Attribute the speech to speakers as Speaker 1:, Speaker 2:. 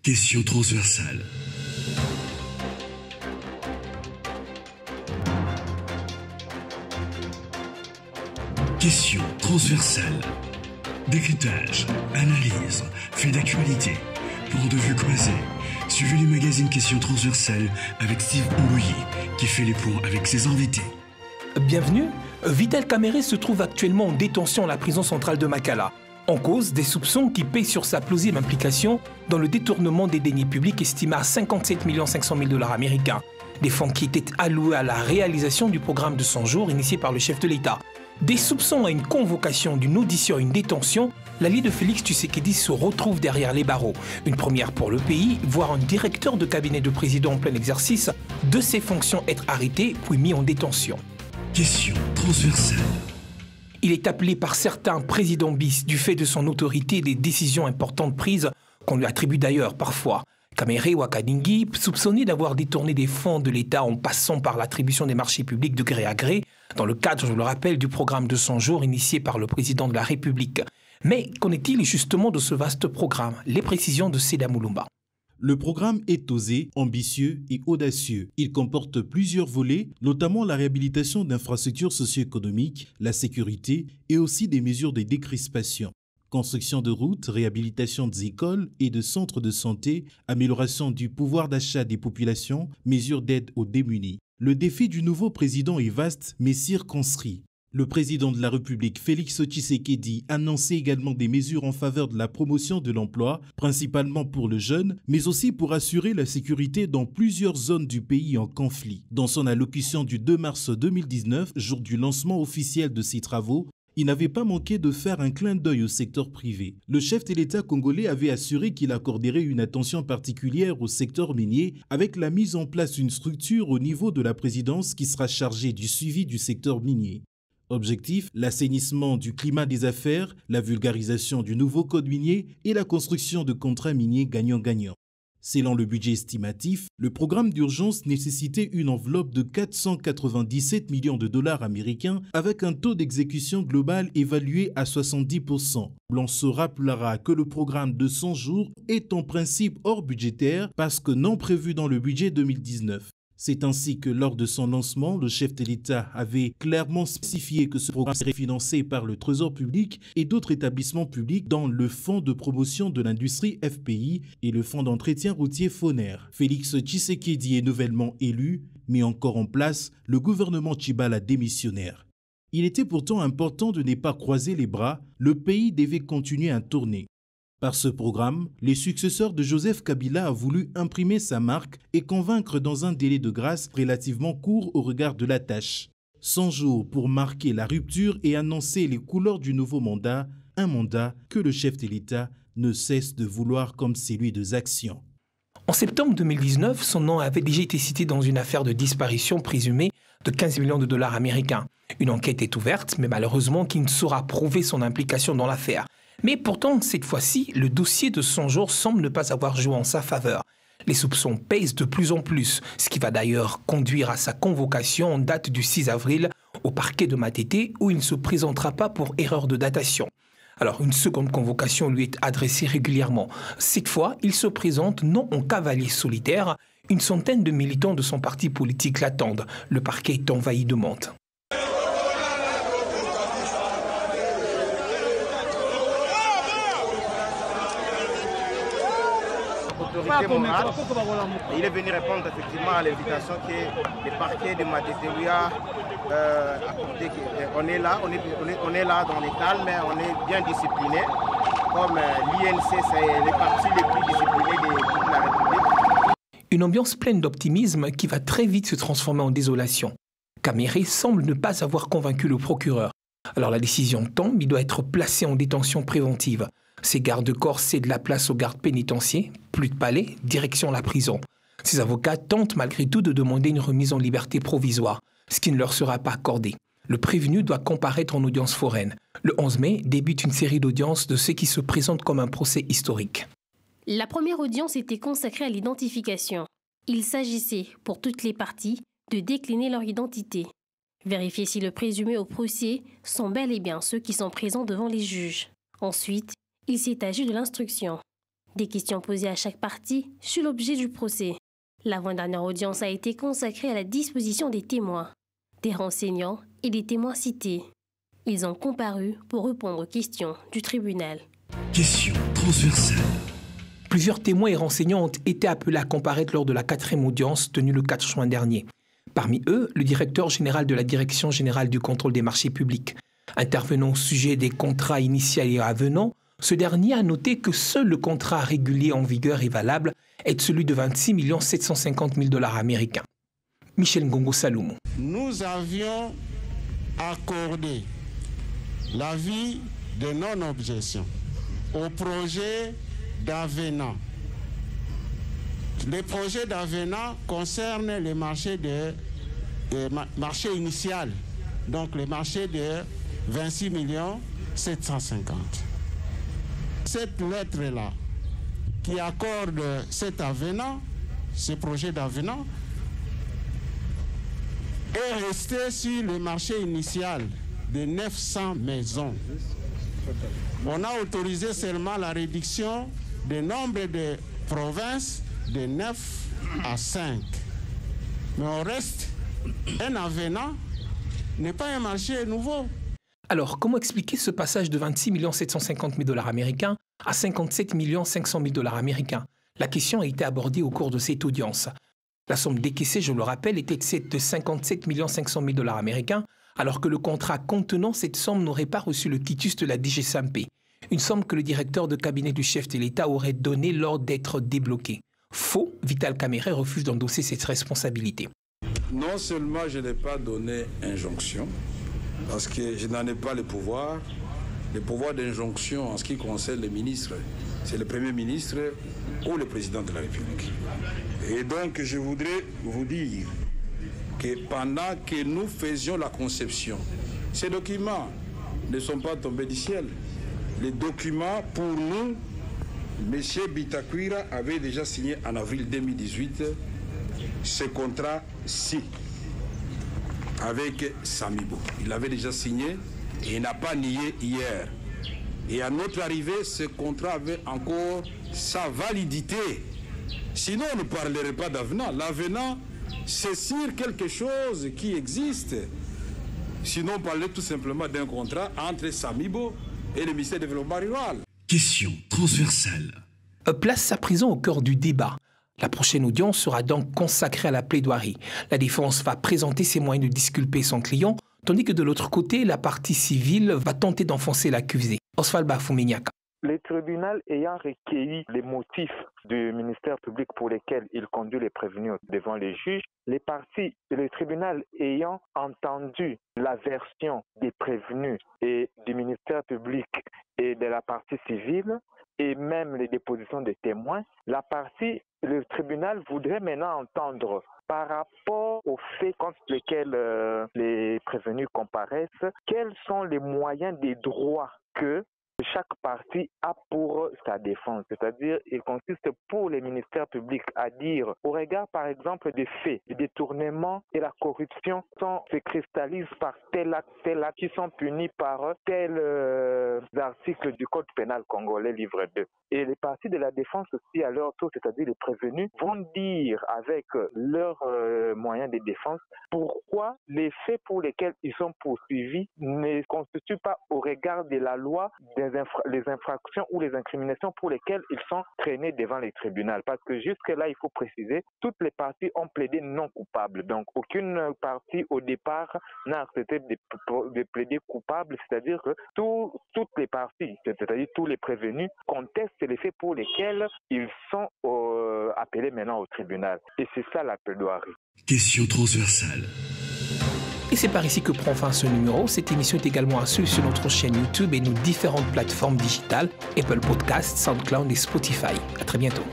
Speaker 1: Question transversale. Question transversale. Décryptage, analyse, fait d'actualité. Pour de vues croisées, suivez le magazine Question transversale avec Steve Mbouyi qui fait les points avec ses invités.
Speaker 2: Bienvenue. Vital Kamerhe se trouve actuellement en détention à la prison centrale de Makala. En cause, des soupçons qui pèsent sur sa plausible implication dans le détournement des deniers publics estimé à 57 500 000 $ américains. Des fonds qui étaient alloués à la réalisation du programme de 100 jours initié par le chef de l'État. Des soupçons à une convocation, d'une audition à une détention, l'allié de Félix Tshisekedi se retrouve derrière les barreaux. Une première pour le pays, voir un directeur de cabinet de président en plein exercice de ses fonctions être arrêté puis mis en détention.
Speaker 1: Question transversale.
Speaker 2: Il est appelé par certains président bis du fait de son autorité et des décisions importantes prises qu'on lui attribue d'ailleurs parfois. Kamerhe Wakadingi, soupçonné d'avoir détourné des fonds de l'État en passant par l'attribution des marchés publics de gré à gré, dans le cadre, je le rappelle, du programme de 100 jours initié par le président de la République. Mais qu'en est-il justement de ce vaste programme? Les précisions de Seda Moulumba.
Speaker 3: Le programme est osé, ambitieux et audacieux. Il comporte plusieurs volets, notamment la réhabilitation d'infrastructures socio-économiques, la sécurité et aussi des mesures de décrispation. Construction de routes, réhabilitation des écoles et de centres de santé, amélioration du pouvoir d'achat des populations, mesures d'aide aux démunis. Le défi du nouveau président est vaste mais circonscrit. Le président de la République, Félix Tshisekedi, annonçait également des mesures en faveur de la promotion de l'emploi, principalement pour le jeune, mais aussi pour assurer la sécurité dans plusieurs zones du pays en conflit. Dans son allocution du 2 mars 2019, jour du lancement officiel de ses travaux, il n'avait pas manqué de faire un clin d'œil au secteur privé. Le chef de l'État congolais avait assuré qu'il accorderait une attention particulière au secteur minier avec la mise en place d'une structure au niveau de la présidence qui sera chargée du suivi du secteur minier. Objectif, l'assainissement du climat des affaires, la vulgarisation du nouveau code minier et la construction de contrats miniers gagnant-gagnant. Selon le budget estimatif, le programme d'urgence nécessitait une enveloppe de 497 millions de dollars américains avec un taux d'exécution global évalué à 70%. On se rappellera que le programme de 100 jours est en principe hors budgétaire parce que non prévu dans le budget 2019. C'est ainsi que lors de son lancement, le chef de l'État avait clairement spécifié que ce programme serait financé par le Trésor public et d'autres établissements publics dans le Fonds de promotion de l'industrie FPI et le Fonds d'entretien routier FONER. Félix Tshisekedi est nouvellement élu, mais encore en place le gouvernement Tshibala démissionnaire. Il était pourtant important de ne pas croiser les bras, le pays devait continuer à tourner. Par ce programme, les successeurs de Joseph Kabila a voulu imprimer sa marque et convaincre dans un délai de grâce relativement court au regard de la tâche. 100 jours pour marquer la rupture et annoncer les couleurs du nouveau mandat, un mandat que le chef de l'État ne cesse de vouloir comme celui de Zaction.
Speaker 2: En septembre 2019, son nom avait déjà été cité dans une affaire de disparition présumée de 15 millions de dollars américains. Une enquête est ouverte, mais malheureusement qui ne saura prouver son implication dans l'affaire. Mais pourtant, cette fois-ci, le dossier de 100 jours semble ne pas avoir joué en sa faveur. Les soupçons pèsent de plus en plus, ce qui va d'ailleurs conduire à sa convocation en date du 6 avril au parquet de Matete où il ne se présentera pas pour erreur de datation. Alors, une seconde convocation lui est adressée régulièrement. Cette fois, il se présente non en cavalier solitaire. Une centaine de militants de son parti politique l'attendent. Le parquet est envahi de monde.
Speaker 4: Morale. Il est venu répondre effectivement à l'invitation que le parquet de Matete lui a accordé. On est là dans les calmes, mais on est bien discipliné. Comme l'INC, c'est les partis les plus disciplinés de toute la République.
Speaker 2: Une ambiance pleine d'optimisme qui va très vite se transformer en désolation. Kamerhe semble ne pas avoir convaincu le procureur. Alors la décision tombe, il doit être placé en détention préventive. Ses gardes-corps cèdent la place aux gardes pénitentiaires, plus de palais, direction la prison. Ses avocats tentent malgré tout de demander une remise en liberté provisoire, ce qui ne leur sera pas accordé. Le prévenu doit comparaître en audience foraine. Le 11 mai débute une série d'audiences de ce qui se présente comme un procès historique.
Speaker 5: La première audience était consacrée à l'identification. Il s'agissait, pour toutes les parties, de décliner leur identité. Vérifier si le présumé au procès sont bel et bien ceux qui sont présents devant les juges. Ensuite, il s'est agi de l'instruction. Des questions posées à chaque partie sur l'objet du procès. L'avant-dernière audience a été consacrée à la disposition des témoins, des renseignants et des témoins cités. Ils ont comparu pour répondre aux questions du tribunal.
Speaker 1: Question transversale.
Speaker 2: Plusieurs témoins et renseignants ont été appelés à comparaître lors de la 4e audience tenue le 4 juin dernier. Parmi eux, le directeur général de la Direction générale du contrôle des marchés publics. Intervenant au sujet des contrats initiaux et avenants, ce dernier a noté que seul le contrat régulier en vigueur et valable est celui de 26 750 000 $ américains. Michel Ngongo Saloumou.
Speaker 6: Nous avions accordé l'avis de non-objection au projet d'avenant. Les projets d'avenant concernent les marchés marché initial, donc le marché de 26 750 000. Cette lettre-là, qui accorde cet avenant, ce projet d'avenant, est resté sur le marché initial de 900 maisons. On a autorisé seulement la réduction du nombre de provinces de 9 à 5. Mais au reste, un avenant n'est pas un marché nouveau.
Speaker 2: Alors, comment expliquer ce passage de 26 750 000 $ américains à 57 500 000 $ américains? La question a été abordée au cours de cette audience. La somme décaissée, je le rappelle, était de 57 500 000 $ américains, alors que le contrat contenant cette somme n'aurait pas reçu le quitus de la DGSAMP, une somme que le directeur de cabinet du chef de l'État aurait donnée lors d'être débloqué. Faux, Vital Caméré refuse d'endosser cette responsabilité.
Speaker 7: Non seulement je n'ai pas donné injonction, parce que je n'en ai pas le pouvoir d'injonction en ce qui concerne les ministres, c'est le Premier ministre ou le Président de la République. Et donc je voudrais vous dire que pendant que nous faisions la conception, ces documents ne sont pas tombés du ciel. Les documents, pour nous, M. Bitakwira avait déjà signé en avril 2018 ce contrat-ci avec Samibo. Il l'avait déjà signé et il n'a pas nié hier. Et à notre arrivée, ce contrat avait encore sa validité. Sinon, on ne parlerait pas d'avenant. L'avenant, c'est sur quelque chose qui existe. Sinon, on parlait tout simplement d'un contrat entre Samibo et le ministère du Développement rural.
Speaker 1: Question transversale.
Speaker 2: Place à présent au cœur du débat. La prochaine audience sera donc consacrée à la plaidoirie. La défense va présenter ses moyens de disculper son client, tandis que de l'autre côté, la partie civile va tenter d'enfoncer l'accusé. Oswald Bafouméniaka.
Speaker 8: Le tribunal ayant recueilli les motifs du ministère public pour lesquels il conduit les prévenus devant les juges, les parties et le tribunal ayant entendu la version des prévenus et du ministère public et de la partie civile, et même les dépositions des témoins, le tribunal voudrait maintenant entendre par rapport aux faits contre lesquels les prévenus comparaissent, quels sont les moyens des droits que chaque partie a pour sa défense. C'est-à-dire, il consiste pour les ministères publics à dire, au regard par exemple des faits, les détournements et la corruption se cristallisent par tel acte, qui sont punis par tel article du Code pénal congolais, livre 2. Et les parties de la défense aussi, à leur tour, c'est-à-dire les prévenus, vont dire avec leurs moyens de défense pourquoi les faits pour lesquels ils sont poursuivis ne constituent pas au regard de la loi les infractions ou les incriminations pour lesquelles ils sont traînés devant les tribunaux. Parce que jusque-là, il faut préciser, toutes les parties ont plaidé non coupables. Donc, aucune partie au départ n'a accepté de plaider coupable, c'est-à-dire que toutes les parties, c'est-à-dire tous les prévenus, contestent les faits pour lesquels ils sont appelés maintenant au tribunal. Et c'est ça la plaidoirie.
Speaker 1: Question transversale.
Speaker 2: Et c'est par ici que prend fin ce numéro. Cette émission est également à suivre sur notre chaîne YouTube et nos différentes plateformes digitales, Apple Podcasts, SoundCloud et Spotify. À très bientôt.